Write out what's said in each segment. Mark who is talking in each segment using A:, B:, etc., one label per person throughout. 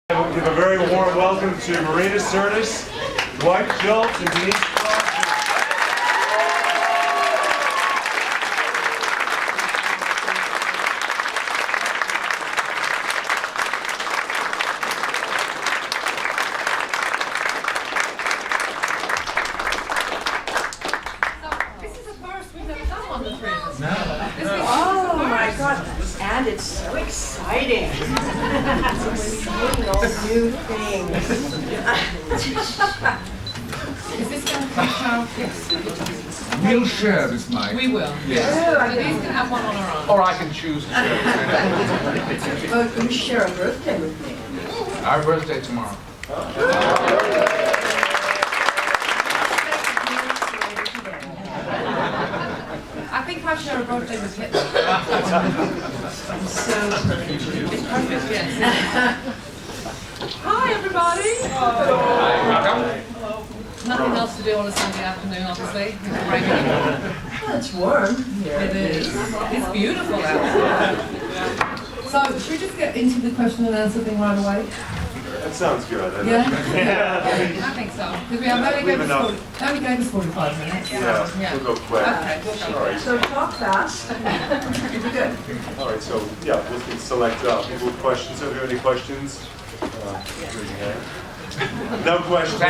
A: Give a very warm welcome to Marina Sirtis, Dwight Schultz, and Denise Crosby.
B: This is a first we've never done one with friends.
C: No.
D: Oh my God, and it's so exciting. Seeing all new things.
B: Is this going to come out? Yes.
C: We'll share this mic.
B: We will.
C: Yes.
D: Oh, I
B: Denise
D: get
B: can have one on her own.
C: Or I can choose to share.
D: Oh, you share a birthday with me.
C: Our birthday tomorrow.
B: I think I share a birthday with Hitler.
D: So
B: It's perfect, yes. Hi, everybody. Nothing else to do on a Sunday afternoon, obviously.
D: well, it's warm here.
B: It is. It's beautiful out. So, should we just get into the question and answer thing right away?
A: That sounds good.
B: Yeah? I think so. Because we only gave us 45 minutes.
A: Yeah, we'll go quick.
B: Okay, we'll go.
A: Sorry.
D: So talk fast. Good.
A: All right, so yeah, we can select people with questions. So if you have any questions, raise your hand. No questions.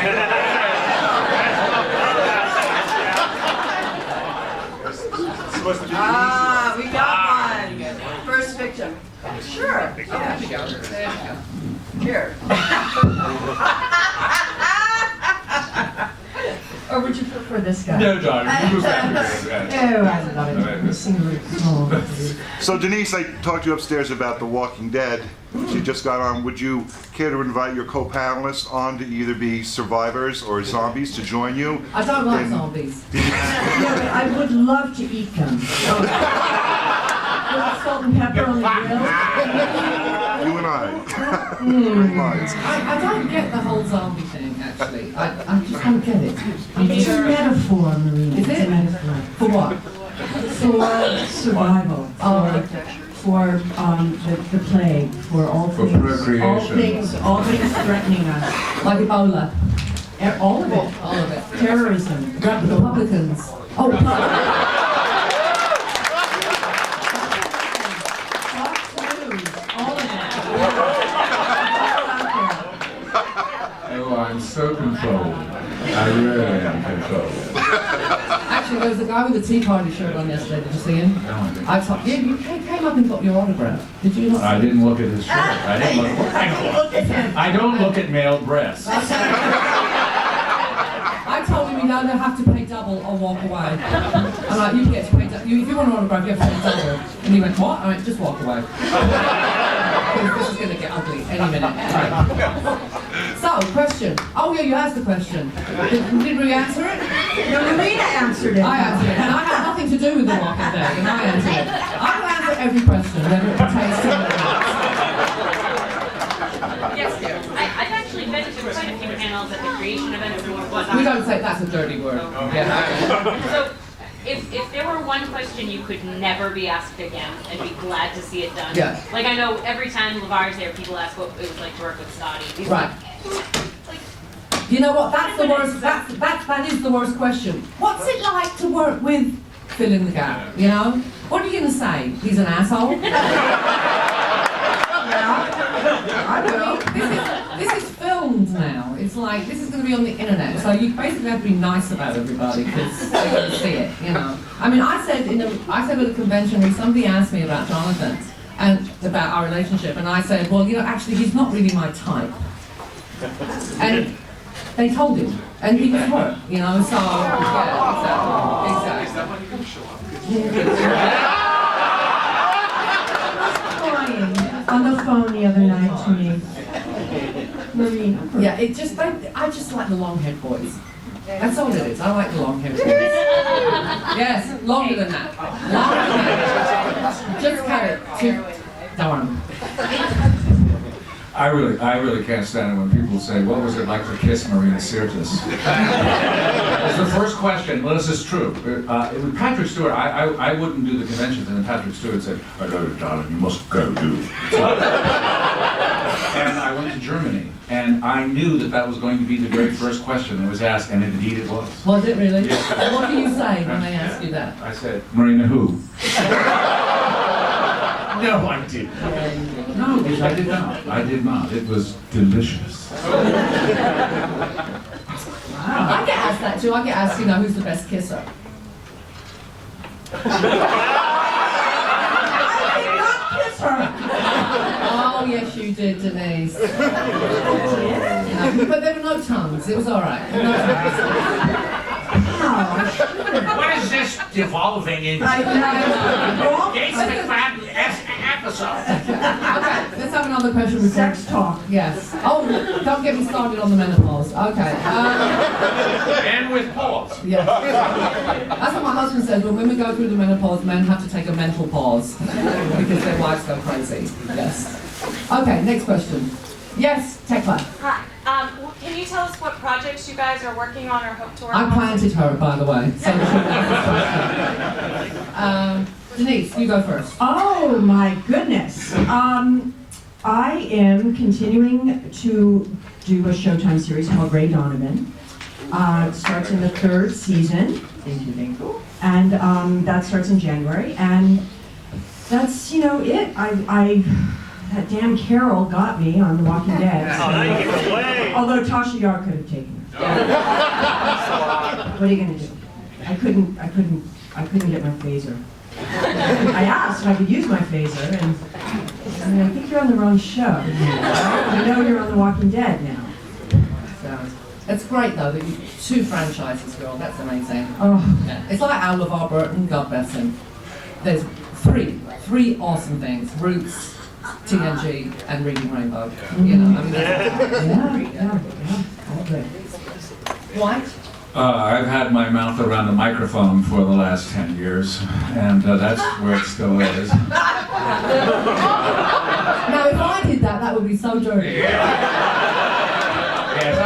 A: It's supposed to be
D: Ah, we got one. First victim. Sure.
B: There we go. There we go.
D: Here. Or would you prefer this guy?
C: No, darling, you was happy.
D: Oh, I love it.
E: So Denise, I talked to you upstairs about The Walking Dead. She just got on. Would you care to invite your co-panelists on to either be survivors or zombies to join you?
B: I don't like
E: And-
B: zombies.
F: Yeah, but I would love to eat them. With salt and pepper on the grill.
E: You and I. Green lines.
B: I don't get the whole zombie thing, actually. I just don't get it.
F: It's a metaphor, Marina.
B: Is
F: It's
B: it?
F: a metaphor.
B: For what?
F: For survival.
B: Oh,
F: For the plague. For all
C: For
F: things.
C: procreation.
F: All things threatening us.
B: like Ebola.
F: All of it.
B: All of it.
F: Terrorism.
B: Republicans. Oh,
F: Fox News. All of it.
C: Oh, I'm so controlled. I really am controlled.
B: actually, there was a guy with a Tea Party shirt on yesterday. Did you see him?
C: No, I didn't.
B: I thought, yeah, you came up and got your autograph. Did you not?
C: I didn't look at his shirt. I didn't look. I don't look at male breasts.
B: I told him you either have to pay double or walk away. I'm like, you get to pay double. If you want an autograph, you have to pay double. And he went, what? I went, just walk away. Because this is going to get ugly any minute. Right. So, question. Oh, yeah, you asked the question. Did we answer it?
F: No, Marina answered it.
B: I answered it. And I had nothing to do with the Walking Dead, and I answered it. I will answer every question, whether it pertains to it or not.
G: Yes, dear. I've actually been to quite a few panels at the creation event.
B: We don't say that's a dirty word. Yeah.
G: So, if there were one question you could never be asked again, I'd be glad to see it done.
B: Yeah.
G: Like I know every time LeVar's there, people ask what it was like to work with Scotty. He's
B: Right.
G: like,
B: You know what? That's the worst. That is the worst question. What's it like to work with? Fill in the gap. You know. What are you going to say? He's an asshole.
D: I will.
B: This is filmed now. It's like this is going to be on the internet, so you basically have to be nice about everybody because they're going to see it. You know. I mean, I said at a convention where somebody asked me about Jonathan and about our relationship, and I said, well, you know, actually, he's not really my type. And they told him, and he was hurt. You know, so yeah, exactly.
F: Crying on the phone the other night to me. Marina.
B: Yeah, I just like the long-haired boys. That's all it is. I like the long-haired boys. Yes, longer than that. Longer than that. Just cut it. Darn.
C: I really can't stand it when people say, what was it like to kiss Marina Sirtis? It's the first question. Well, this is true. With Patrick Stewart, I wouldn't do the conventions, and then Patrick Stewart said, I know, darling, you must go do it. and I went to Germany, and I knew that that was going to be the very first question that was asked, and indeed it was.
B: Was it really?
C: Yes.
B: And what do you say when they ask you that?
C: I said, Marina who? No, I didn't. No, I did not. I did not. It was delicious.
B: I get asked that too. I get asked, who's the best kisser? Oh, yes, you did, Denise. But there were no tongues. It was all right. No
C: What is this devolving into? Gates McFadden episode.
B: Okay, let's have another question.
F: Sex talk.
B: Yes. Oh, don't get me started on the menopause. Okay.
C: And with pause.
B: Yeah. That's what my husband says. When women go through the menopause, men have to take a mental pause because their wives go crazy. Yes. Okay, next question. Yes, Tekla.
H: Hi. Can you tell us what projects you guys are working on or hope to work on?
B: I planted her, by the way. So Denise, you go first.
F: Oh my goodness. I am continuing to do a Showtime series called Ray Donovan. It starts in the 3rd season. Thank you. And that starts in January. And that's, it. That damn Carol got me on The Walking Dead. So. Although Tasha Yar could have taken her. What are you gonna do? I couldn't get my phaser. I asked if I could use my phaser, and I think you're on the wrong show. I know you're on The Walking Dead now.
B: So, it's great though that you 2 franchises, girl. That's amazing.
F: Oh,
B: Yeah. It's like Al LeVar Burton, God bless him. There's three awesome things: Roots, TNG, and Reading Rainbow. That's
F: yeah. All good.
B: Dwight?
C: I've had my mouth around a microphone for the last 10 years, and that's where it still is.
B: Now, if I did that, that would be so dirty.
C: Yes,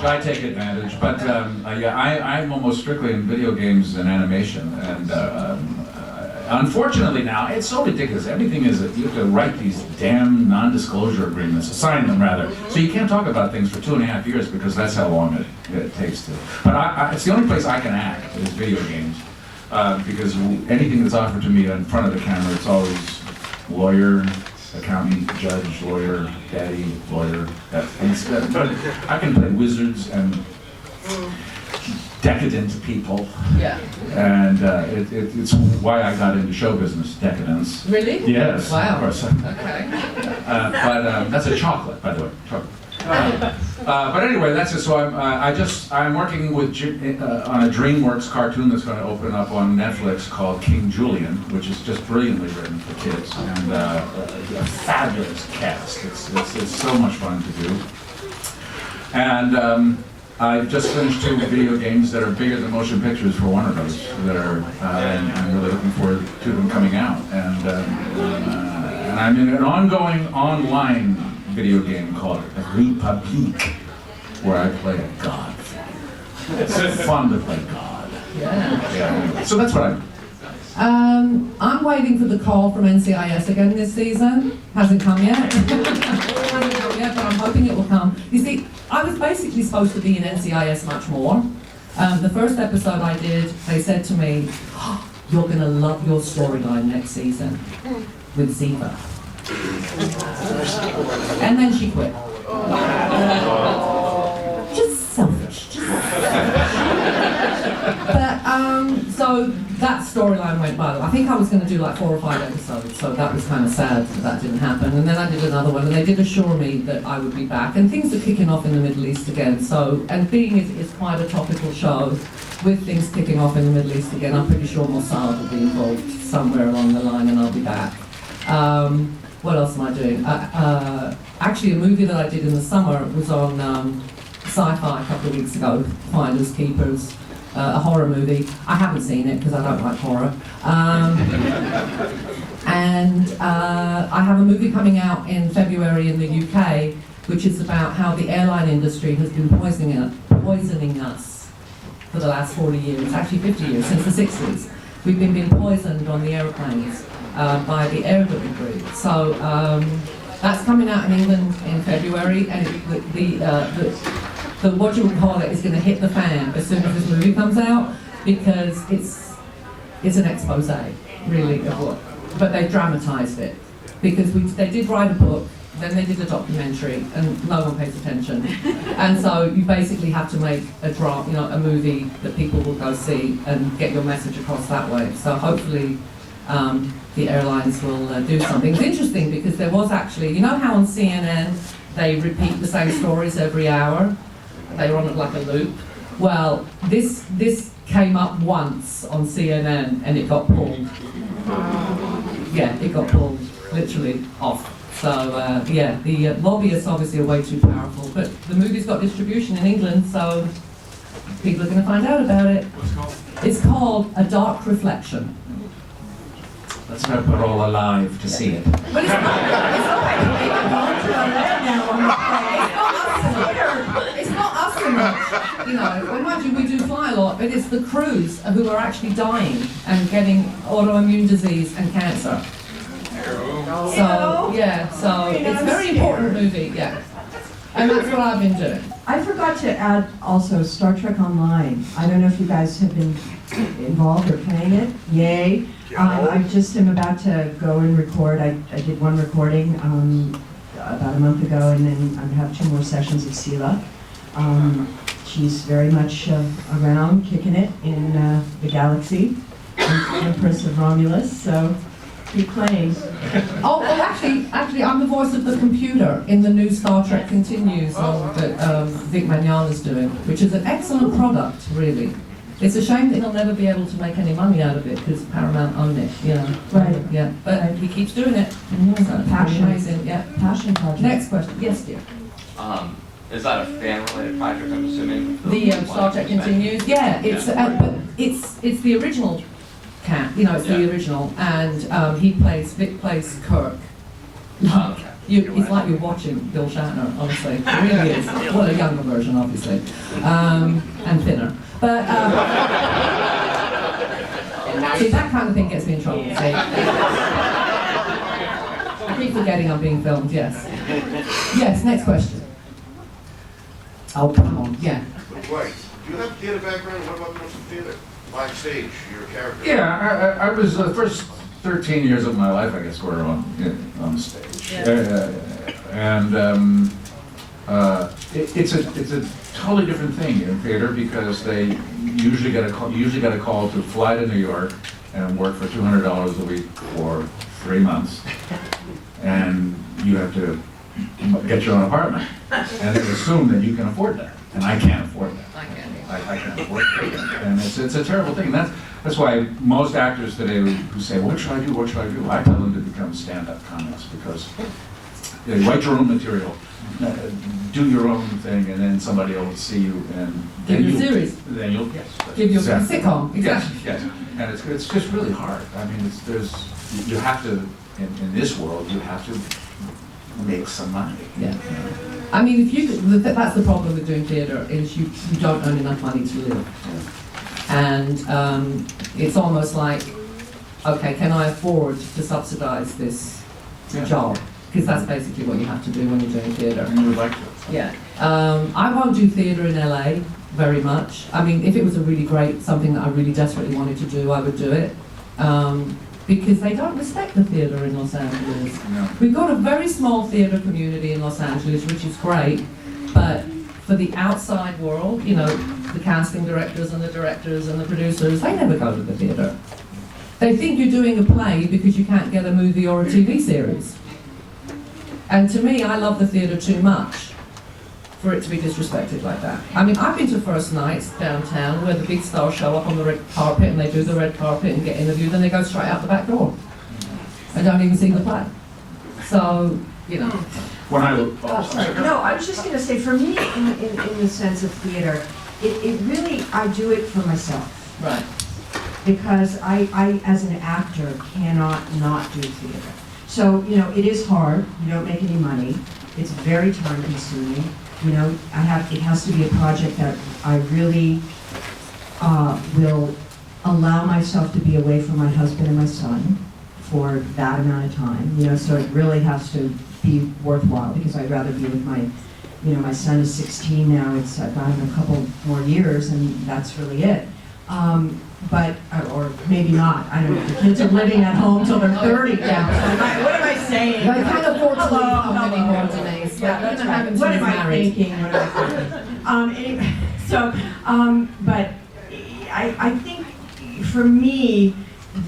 C: I take advantage, but I'm almost strictly in video games and animation, and unfortunately now, it's so ridiculous. Everything is, you have to write these damn non-disclosure agreements, sign them rather, so you can't talk about things for 2.5 years because that's how long it takes to. But it's the only place I can act is video games, because anything that's offered to me in front of the camera, it's always lawyer, accountant, judge, lawyer, daddy, lawyer. But I can play wizards and decadent people.
B: Yeah.
C: And it's why I got into show business, decadence.
B: Really?
C: Yes.
B: Wow.
C: Of course.
B: Okay.
C: But that's a chocolate, by the way. Chocolate. But anyway, that's it. So I'm working with on a DreamWorks cartoon that's going to open up on Netflix called King Julian, which is just brilliantly written for kids, and a fabulous cast. It's so much fun to do. And I've just finished 2 video games that are bigger than motion pictures for Warner Bros. That are, and I'm really looking forward to them coming out. And I'm in an ongoing online video game called Republique, where I play a god. It's fun to play God.
B: Yeah.
C: So that's what I do.
B: I'm waiting for the call from NCIS again this season. Hasn't come yet. Hasn't come yet, but I'm hoping it will come. You see, I was basically supposed to be in NCIS much more. The first episode I did, they said to me, oh, you're going to love your storyline next season with Ziva. And then she quit. Just selfish. But, so that storyline went by. I think I was going to do like 4 or 5 episodes, so that was kind of sad that didn't happen. And then I did another one, and they did assure me that I would be back. And things are kicking off in the Middle East again. So, and being is quite a topical show, with things kicking off in the Middle East again, I'm pretty sure Mossad will be involved somewhere along the line, and I'll be back. What else am I doing? Actually, a movie that I did in the summer was on Sci-Fi a couple of weeks ago, Finders Keepers. A horror movie. I haven't seen it because I don't like horror. And I have a movie coming out in February in the UK, which is about how the airline industry has been poisoning us for the last 40 years, actually 50 years, since the 60s. We've been poisoned on the airplanes by the air that we breathe. So That's coming out in England in February, and the what you would call it is going to hit the fan as soon as this movie comes out, because it's an expose, really, of what. But they dramatised it because they did write a book, then they did a documentary, and no one pays attention. And so you basically have to make a movie that people will go see and get your message across that way. So hopefully the airlines will do something. It's interesting because there was actually, you know how on CNN they repeat the same stories every hour? They run it like a loop. Well, this came up once on CNN and it got pulled. Yeah, it got pulled literally off. So the lobbyists obviously are way too powerful, but the movie's got distribution in England, so people are going to find out about it.
A: What's it called?
B: It's called A Dark Reflection.
C: Let's hope we're all alive to see it.
B: But it's not us so much. You know, imagine we do fly a lot, but it's the crews who are actually dying and getting autoimmune disease and cancer. So, yeah, so it's a very important movie, yeah. And that's what I've been doing.
F: I forgot to add also Star Trek Online. I don't know if you guys have been involved or playing it. Yay. I just am about to go and record. I did one recording about a month ago, and then I have 2 more sessions with Sela. She's very much around, kicking it in the galaxy, Empress of Romulus, so keep playing.
B: Oh, actually, I'm the voice of the computer in the new Star Trek Continues that Vic Mignogna's doing, which is an excellent product, really. It's a shame that he'll never be able to make any money out of it because Paramount own it, you know.
F: Right.
B: Yeah, but he keeps doing it. So
F: Passion.
B: Amazing, yeah.
F: Passion project.
B: Next question. Yes, dear.
I: Is that a fan-related project, I'm assuming?
B: The Star Trek Continues. Yeah, it's but it's the original cat. You know, it's the original, and Vic plays Kirk.
I: Okay.
B: It's like you're watching Bill Shatner, honestly. It really is. Well, a younger version, obviously, and thinner. But see, that kind of thing gets me in trouble. See? I keep forgetting I'm being filmed. Yes. Yes. Next question. Oh, come on. Yeah.
J: Dwight, do you have a theater background? What about doing some theater? Live stage, you're a character.
C: Yeah, I was the first 13 years of my life, I guess, were on the stage.
B: Yeah.
C: It's a totally different thing in theater because they usually get a call to fly to New York and work for $200 a week for 3 months, and you have to get your own apartment, and they assume that you can afford that, and I can't afford that. I can't afford that, and it's a terrible thing. That's why most actors today who say, "What should I do? What should I do?" I tell them to become stand-up comics because they write your own material, do your own thing, and then somebody will see you and
B: Give you a series.
C: Then you'll
B: Give you a sitcom. Exactly.
C: Yes, and it's just really hard. I mean, you have to in this world you have to make some money.
B: Yeah. I mean, that's the problem with doing theatre is you don't earn enough money to live, and it's almost like, okay, can I afford to subsidise this job? Because that's basically what you have to do when you're doing theatre.
C: And you would like to.
B: Yeah. I won't do theatre in LA very much. I mean, if it was something that I really desperately wanted to do, I would do it. Because they don't respect the theatre in Los Angeles.
C: No.
B: We've got a very small theatre community in Los Angeles, which is great, but for the outside world, you know, the casting directors and the directors and the producers, they never go to the theatre. They think you're doing a play because you can't get a movie or a TV series. And to me, I love the theatre too much for it to be disrespected like that. I mean, I've been to first nights downtown where the big stars show up on the red carpet and they do the red carpet and get interviewed and they go straight out the back door and don't even see the play. So, you know.
C: When I
F: No, I was just going to say, for me, in the sense of theater, it really, I do it for myself.
B: Right.
F: Because I, as an actor, cannot not do theater. So, you know, it is hard. You don't make any money. It's very time consuming. You know, it has to be a project that I really will allow myself to be away from my husband and my son for that amount of time. You know, so it really has to be worthwhile, because I'd rather be with my, my son is 16 now, I've got him a couple more years, and that's really it. Or maybe not, I don't know, the kids are living at home till they're 30 now. What am I saying?
B: They can't afford to leave home
F: Hello.
B: anymore, Denise.
F: Yeah, that's right. What am I thinking? Anyway, but I think for me,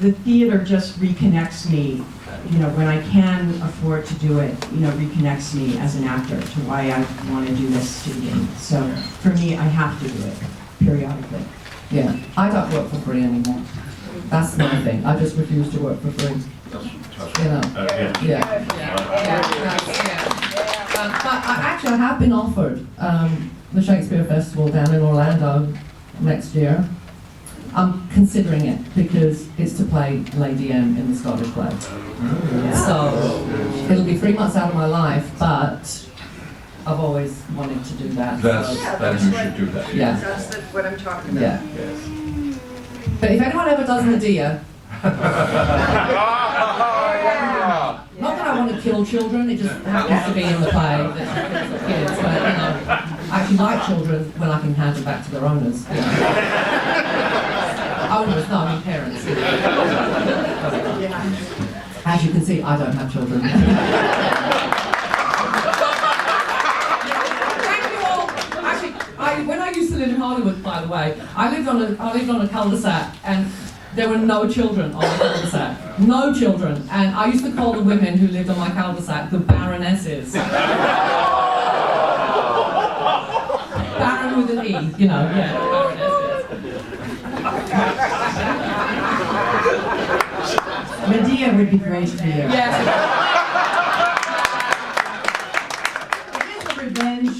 F: the theater just reconnects me, when I can afford to do it, reconnects me as an actor to why I want to do this to begin with. So for me, I have to do it periodically.
B: Yeah, I don't work for free anymore. That's my thing. I just refuse to work for free. Yeah. But I have been offered the Shakespeare Festival down in Orlando next year. I'm considering it because it's to play Lady M in the Scottish play. So it'll be 3 months out of my life, but I've always wanted to do that.
C: Then you should do that.
B: Yeah.
D: That's what I'm talking about.
B: Yeah. But if anyone ever does Medea, not that I want to kill children, it just happens to be in the play that kills kids, but I actually like children when I can hand them back to their owners. Owners, no, I mean parents. As you can see, I don't have children. When I used to live in Hollywood, by the way, I lived on a cul-de-sac, and there were no children on the cul-de-sac. No children. And I used to call the women who lived on my cul-de-sac the baronesses. Baron with an E, baronesses.
F: Medea would be great for you.
B: Yes.
F: It is a revenge.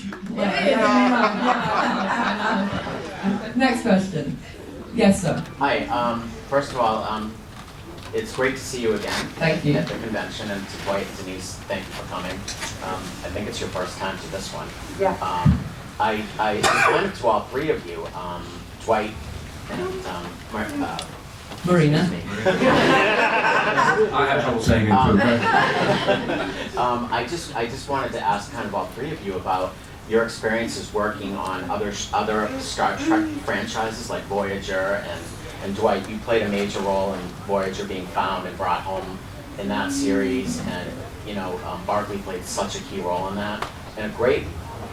B: Next question. Yes, sir.
K: Hi. First of all, it's great to see you again.
B: Thank you.
K: At the convention, and to Dwight and Denise, thank you for coming. I think it's your first time to this one.
D: Yeah.
K: I went to all three of you, Dwight and
B: Marina.
C: I have trouble saying it too.
K: I just wanted to ask kind of all three of you about your experiences working on other Star Trek franchises like Voyager, and Dwight, you played a major role in Voyager being found and brought home in that series, and Barclay played such a key role in that, and a great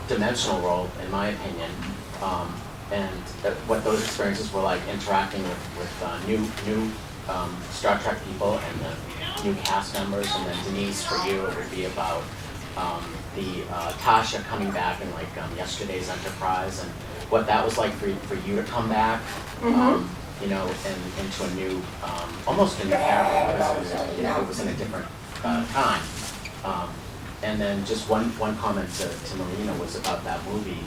K: dimensional role in my opinion, and what those experiences were like interacting with new Star Trek people and the new cast members, and then Denise, for you, it would be about the Tasha coming back in yesterday's Enterprise, and what that was like for you to come back, and into a new, almost a new character, because it was in a different time. And then just one comment to Marina was about that movie,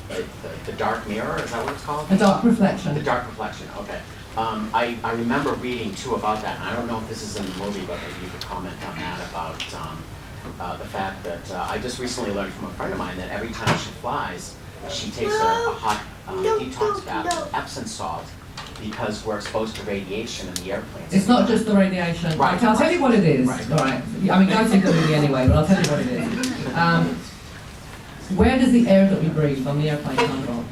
K: the Dark Mirror, is that what it's called?
B: The Dark Reflection.
K: The Dark Reflection, okay. I remember reading too about that, and I don't know if this is in the movie, but maybe you could comment on that, about the fact that I just recently learned from a friend of mine that every time she flies, she takes a hot detox bath with Epsom salt, because we're exposed to radiation in the airplanes.
B: It's not just the radiation.
K: Right.
B: I'll tell you what it is.
K: Right.
B: All right. I mean, go see the movie anyway, but I'll tell you what it is. Where does the air that we breathe on the airplane come from?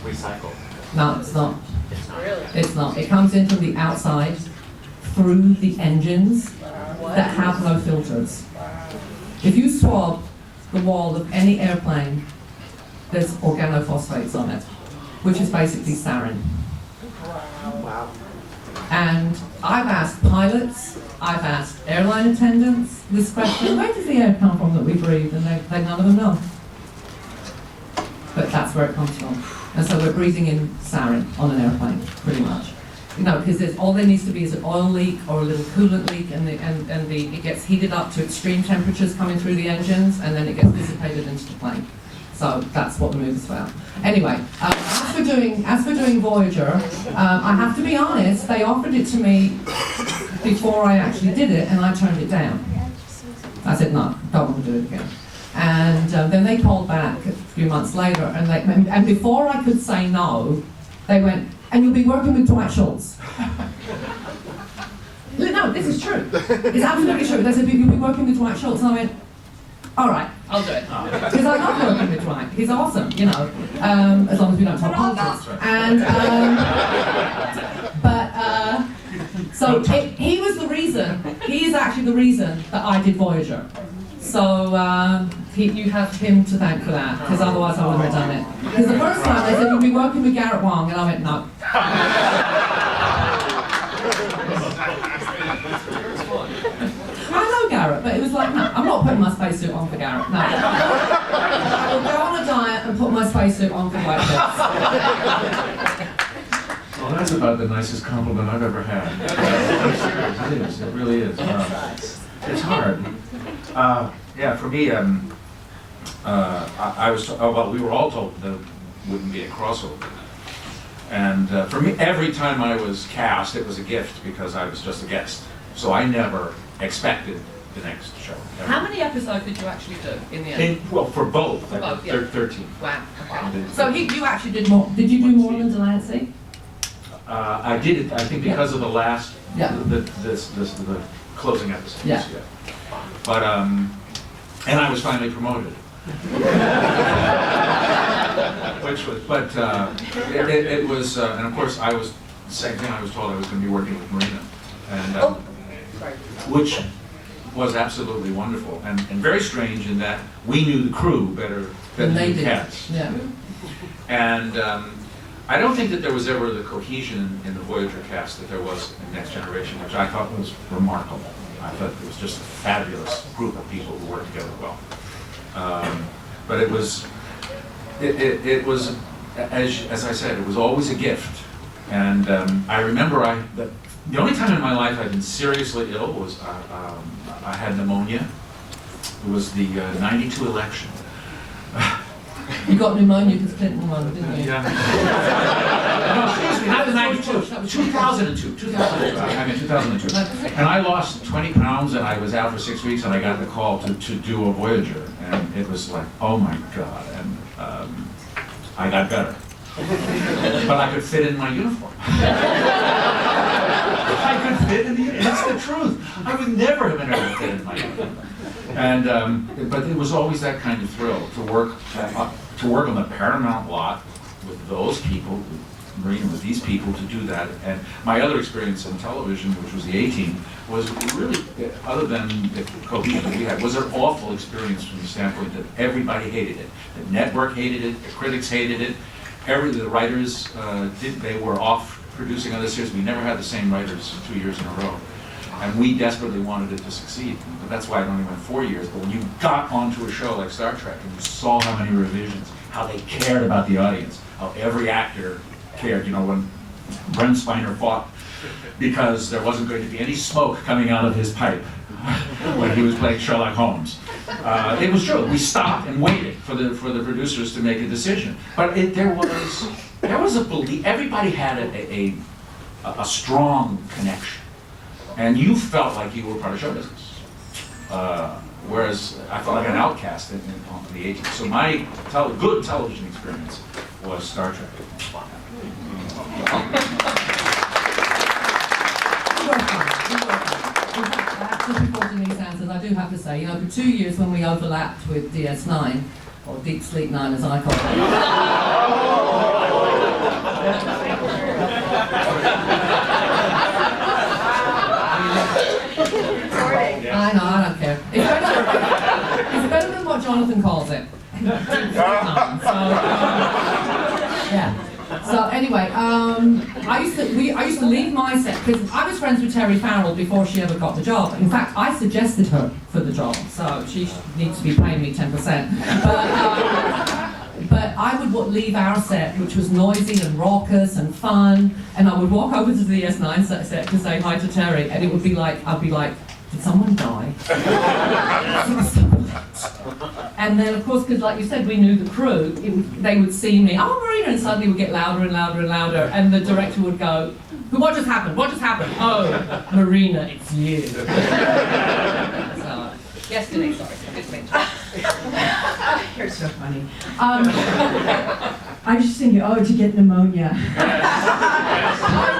K: Recycled.
B: No, it's not.
K: It's not.
D: Really?
B: It's not. It comes in from the outside, through the engines that have no filters. If you swab the wall of any airplane, there's organophosphates on it, which is basically sarin.
D: Wow.
B: And I've asked pilots, I've asked airline attendants this question, where does the air come from that we breathe? And they none of them know. But that's where it comes from. And so we're breathing in sarin on an airplane, pretty much. Because all there needs to be is an oil leak or a little coolant leak, and it gets heated up to extreme temperatures coming through the engines, and then it gets dissipated into the plane. So that's what the movie's about. Anyway, as for doing Voyager, I have to be honest, they offered it to me before I actually did it, and I turned it down. I said, no, don't want to do it again. And then they called back a few months later, and before I could say no, they went, and you'll be working with Dwight Schultz. No, this is true. It's absolutely true. They said, you'll be working with Dwight Schultz. And I went, All right, I'll do it. Because I love working with Dwight. He's awesome, you know, as long as we don't talk politics. And, so he was the reason, he is actually the reason that I did Voyager. So you have him to thank for that, because otherwise I wouldn't have done it. Because the first time they said, you'll be working with Garrett Wang, and I went, no. I know Garrett, but it was like, no, I'm not putting my spacesuit on for Garrett, no. I will go on a diet and put my spacesuit on for Dwight Schultz.
C: Well, that's about the nicest compliment I've ever had. It is, it really is. It's hard. Yeah, for me, I was, well, we were all told there wouldn't be a crossover. And for me, every time I was cast, it was a gift because I was just a guest. So I never expected the next show. Never.
B: How many episodes did you actually do in the end?
C: Well, for both,
B: For both, yeah.
C: 13.
B: Wow. Okay. So you actually did more. Did you do more than Delancey?
C: I did it, I think, because of the last, the closing episode.
B: Yeah.
C: But, and I was finally promoted. Which was, but it was, and of course I was, the same thing I was told I was going to be working with Marina. And, which was absolutely wonderful and very strange in that we knew the crew better than the cast.
B: Yeah.
C: And I don't think that there was ever the cohesion in the Voyager cast that there was in Next Generation, which I thought was remarkable. I thought it was just a fabulous group of people who worked together well. But it was, as I said, it was always a gift. And I remember the only time in my life I've been seriously ill was I had pneumonia. It was the '92 election.
B: You got pneumonia because Clinton won, didn't you?
C: Yeah. No, excuse me, not the '92. 2002. I mean 2002. And I lost 20 pounds and I was out for 6 weeks and I got the call to do a Voyager. And it was like, oh my God. And I got better. But I could fit in my uniform. I could fit in the uniform. That's the truth. I would never have been able to fit in my uniform. And but it was always that kind of thrill to work on the Paramount lot with those people, Marina with these people, to do that. And my other experience in television, which was the A-Team, was really, other than the cohesion that we had, was an awful experience from the standpoint that everybody hated it. The network hated it, the critics hated it. The writers they were off producing other series. We never had the same writers 2 years in a row. And we desperately wanted it to succeed. But that's why it only went 4 years. But when you got onto a show like Star Trek and you saw how many revisions, how they cared about the audience, how every actor cared, you know, when Brent Spiner fought because there wasn't going to be any smoke coming out of his pipe when he was playing Sherlock Holmes. It was true. We stopped and waited for the producers to make a decision. But there was a belief. Everybody had a strong connection, and you felt like you were part of show business. Whereas I felt like an outcast on the 80s. So my good television experience was Star Trek.
B: Just before Denise answers, I do have to say, you know, for 2 years when we overlapped with DS9, or Deep Sleep 9 as I call it. I know, I don't care. It's better than what Jonathan calls it. Yeah. So anyway, I used to leave my set because I was friends with Terry Farrell before she ever got the job. In fact, I suggested her for the job, so she needs to be paying me 10%. But I would leave our set, which was noisy and raucous and fun, and I would walk over to the DS9 set to say hi to Terry, and it would be like, I'd be like, did someone die? And then, of course, because like you said, we knew the crew, they would see me, oh, Marina, and suddenly it would get louder and louder and louder, and the director would go, what just happened? What just happened? Oh, Marina, it's you. So, yes, Denise, sorry.
F: You're so funny. I was just thinking, to get pneumonia.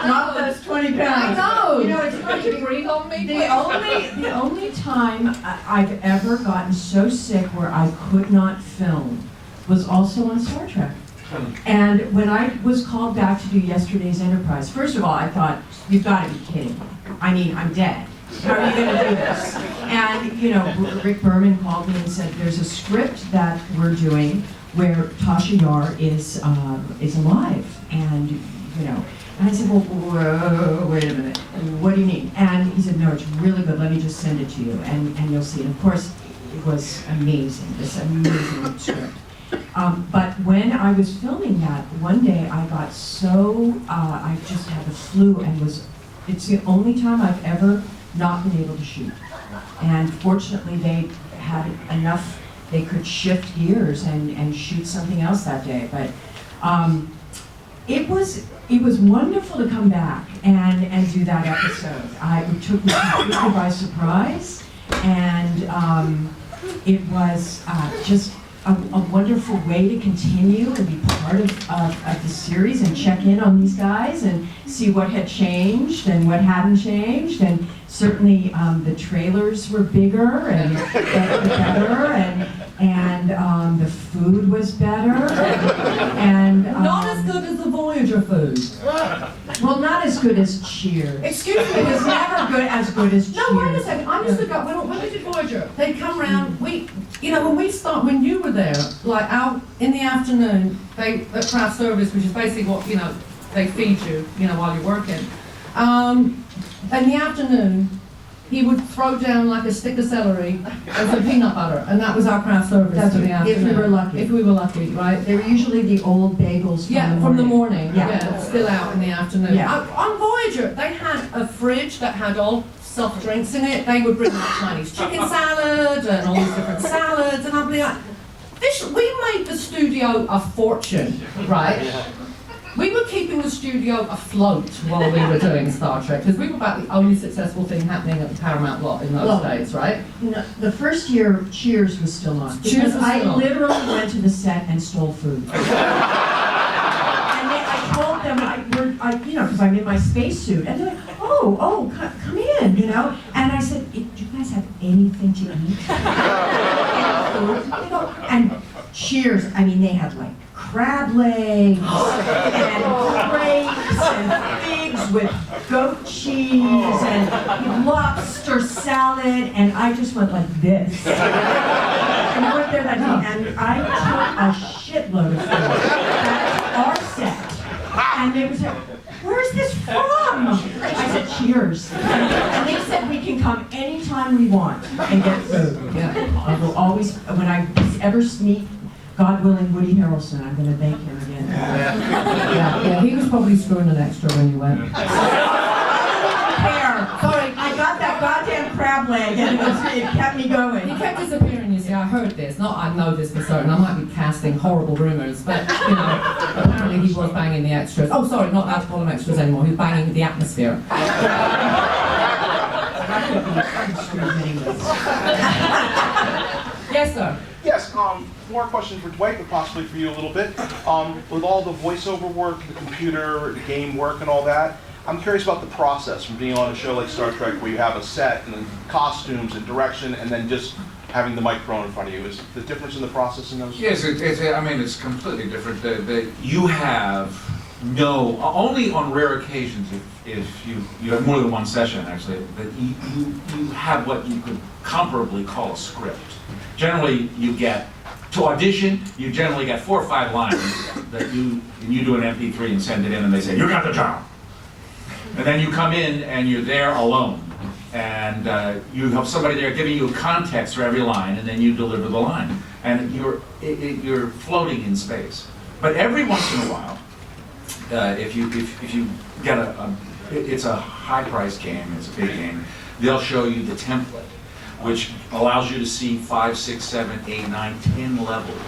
F: Not those 20 pounds.
B: I know.
F: You know, it's funny.
B: Breathe on me?
F: The only time I've ever gotten so sick where I could not film was also on Star Trek. And when I was called back to do yesterday's Enterprise, first of all, I thought, you've got to be kidding me. I mean, I'm dead. How are you going to do this? And, you know, Rick Berman called me and said, there's a script that we're doing where Tasha Yar is alive. And, you know, and I said, well, whoa, wait a minute, what do you mean? And he said, no, it's really good, let me just send it to you, and you'll see. And of course, it was amazing, this amazing script. But when I was filming that, one day I got so, I just had the flu and it's the only time I've ever not been able to shoot. And fortunately they had enough, they could shift gears and shoot something else that day. But it was wonderful to come back and do that episode. It took me completely by surprise, and it was just a wonderful way to continue and be part of the series and check in on these guys and see what had changed and what hadn't changed. And certainly the trailers were bigger and better, and the food was better. And
B: not as good as the Voyager food.
F: Well, not as good as Cheers.
B: Excuse me.
F: It was never as good as Cheers.
B: No, wait a second. I used to go, when we did Voyager, they'd come round, when you were there, like out in the afternoon, at craft service, which is basically what, they feed you, while you're working. In the afternoon, he would throw down like a stick of celery and some peanut butter, and that was our craft service.
F: That's
B: for the afternoon.
F: if we were lucky.
B: If we were lucky, right?
F: They were usually the old bagels
B: From the morning.
F: Yeah.
B: Still out in the afternoon.
F: Yeah.
B: On Voyager, they had a fridge that had all soft drinks in it. They would bring like Chinese chicken salad and all these different salads, and I'd be like, we made the studio a fortune, right? Yeah. We were keeping the studio afloat while we were doing Star Trek, because we were about the only successful thing happening at the Paramount lot in those days, right?
F: No, the first year, Cheers was still on. Because I literally went to the set and stole food. And I told them, because I'm in my spacesuit, and they're like, oh, come in, And I said, do you guys have anything to eat? And Cheers, they had like crab legs and grapes and figs with goat cheese and lobster salad, and I just went like this. And I went there that day, and I took a shitload of food. That's our set. And they said, where's this from? I said, Cheers. And they said we can come anytime we want and get food. Yeah. I will always, when I ever meet, God willing, Woody Harrelson, I'm going to thank him again.
B: Yeah, he was probably screwing an extra when you went.
F: Sorry, I got that goddamn crab leg and it kept me going.
B: He kept disappearing, you see. I heard this, not I know this for certain. I might be casting horrible rumors, but, apparently he was banging the extras. Oh, sorry, not allowed to call them extras anymore. He was banging the atmosphere. Yes, sir.
J: Yes, more question for Dwight, but possibly for you a little bit. With all the voiceover work, the computer, the game work and all that, I'm curious about the process from being on a show like Star Trek where you have a set and then costumes and direction and then just having the microphone in front of you. Is the difference in the process in those?
C: Yes, it's completely different. You have only on rare occasions, if you have more than one session actually, that you have what you could comparably call a script. Generally, to audition, you generally get 4 or 5 lines that you do an MP3 and send it in, and they say, you got the job. And then you come in and you're there alone. And you have somebody there giving you a context for every line, and then you deliver the line. And you're floating in space. But every once in a while, if you get it's a high-priced game, it's a big game, they'll show you the template, which allows you to see 5, 6, 7, 8, 9, 10 levels.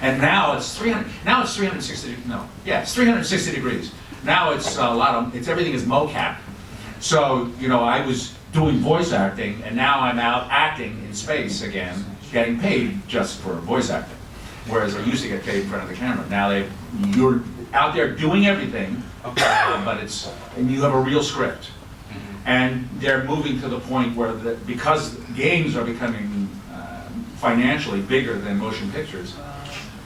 C: And now it's 360. No, yeah, it's 360 degrees. Now it's everything is mocap. So I was doing voice acting, and now I'm out acting in space again, getting paid just for voice acting. Whereas I used to get paid in front of the camera. Now you're out there doing everything, but and you have a real script. And they're moving to the point where, because games are becoming financially bigger than motion pictures,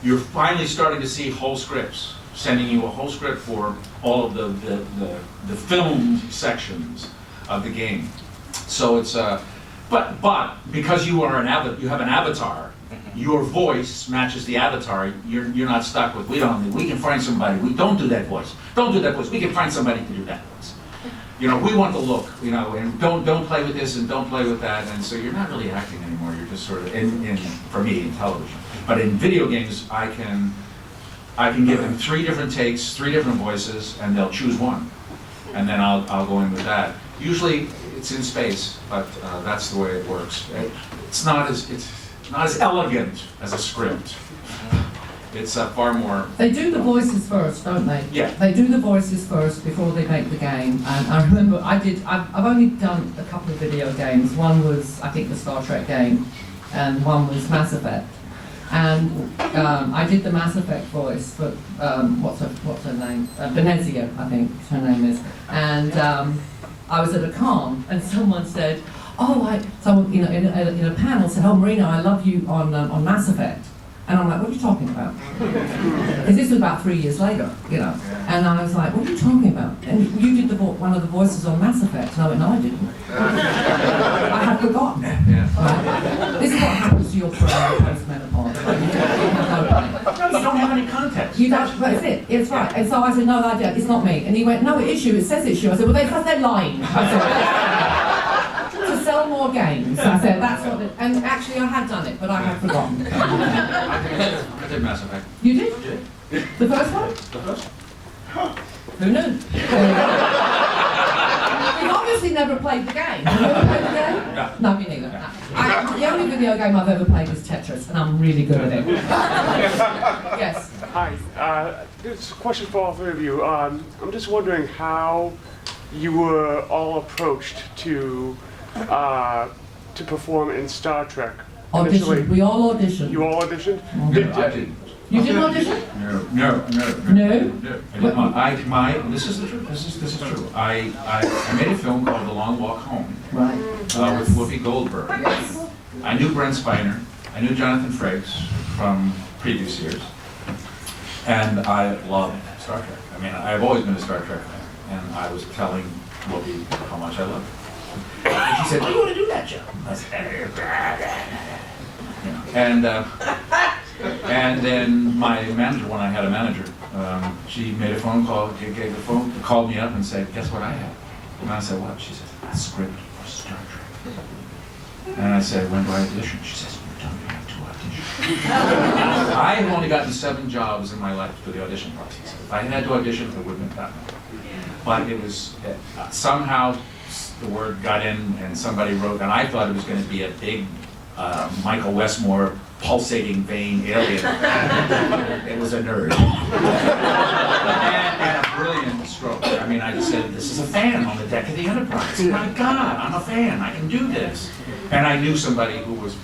C: you're finally starting to see whole scripts, sending you a whole script for all of the film sections of the game. So it's but because you are you have an avatar, your voice matches the avatar. You're not stuck with we can find somebody. We don't do that voice. Don't do that voice. We can find somebody to do that voice. You know, we want the look. You know, and don't play with this and don't play with that. And so you're not really acting anymore. You're just sort of for me in television. But in video games, I can give them 3 different takes, 3 different voices, and they'll choose one, and then I'll go in with that. Usually it's in space, but that's the way it works. It's not as elegant as a script. It's far more.
B: They do the voices first, don't they?
C: Yeah.
B: They do the voices first before they make the game. And I remember I've only done a couple of video games. One was, I think, the Star Trek game, and one was Mass Effect. And I did the Mass Effect voice for what's her name? Venezia, I think her name is. And I was at a con, and someone said, someone in a panel said, "Oh, Marina, I love you on Mass Effect." And I'm like, "What are you talking about?" Because this was about 3 years later, you know. And I was like, "What are you talking about?" And you did one of the voices on Mass Effect. And I went, "No, I didn't." I had forgotten. Right? This is what happens to your brain post-menopause. Right?
C: You don't have any context.
B: You don't, that's it. It's right. And so I said, "No, I don't. It's not me." And he went, "No, it's you. It says it's you." I said, "Well, because they're lying." I said, "To sell more games." I said, "That's what." And actually, I had done it, but I had forgotten.
C: I did Mass Effect.
B: You did? The first one?
C: The first?
B: Who knew? You've obviously never played the game. Have you ever played the game?
C: No.
B: No, me neither. No. The only video game I've ever played is Tetris, and I'm really good at it. Yes.
L: Hi. There's a question for all 3 of you. I'm just wondering how you were all approached to perform in Star Trek.
B: Audition. We all auditioned.
L: You all auditioned?
C: I didn't.
B: You didn't audition?
C: No.
B: No?
C: I did this is the truth. This is true. I made a film called The Long Walk Home.
B: Right.
C: With Whoopi Goldberg.
B: Yes.
C: I knew Brent Spiner. I knew Jonathan Frakes from previous years. And I loved Star Trek. I mean, I've always been a Star Trek fan. And I was telling Whoopi how much I loved it. And she said, "Oh, you want to do that, Joe?" I said, you know, and then my manager, when I had a manager, she made a phone call, called me up and said, "Guess what I have?" And I said, "What?" She said, "A script for Star Trek." And I said, "When do I audition?" She says, "You don't have to audition." I have only gotten 7 jobs in my life through the audition process. If I had to audition, it wouldn't have gotten it. But it was, somehow the word got in and somebody wrote, and I thought it was going to be a big Michael Westmore pulsating vein alien. It was a nerd. and a brilliant stroke. I mean, I just said, "This is a fan on the deck of the Enterprise. My God, I'm a fan. I can do this." And I knew somebody who was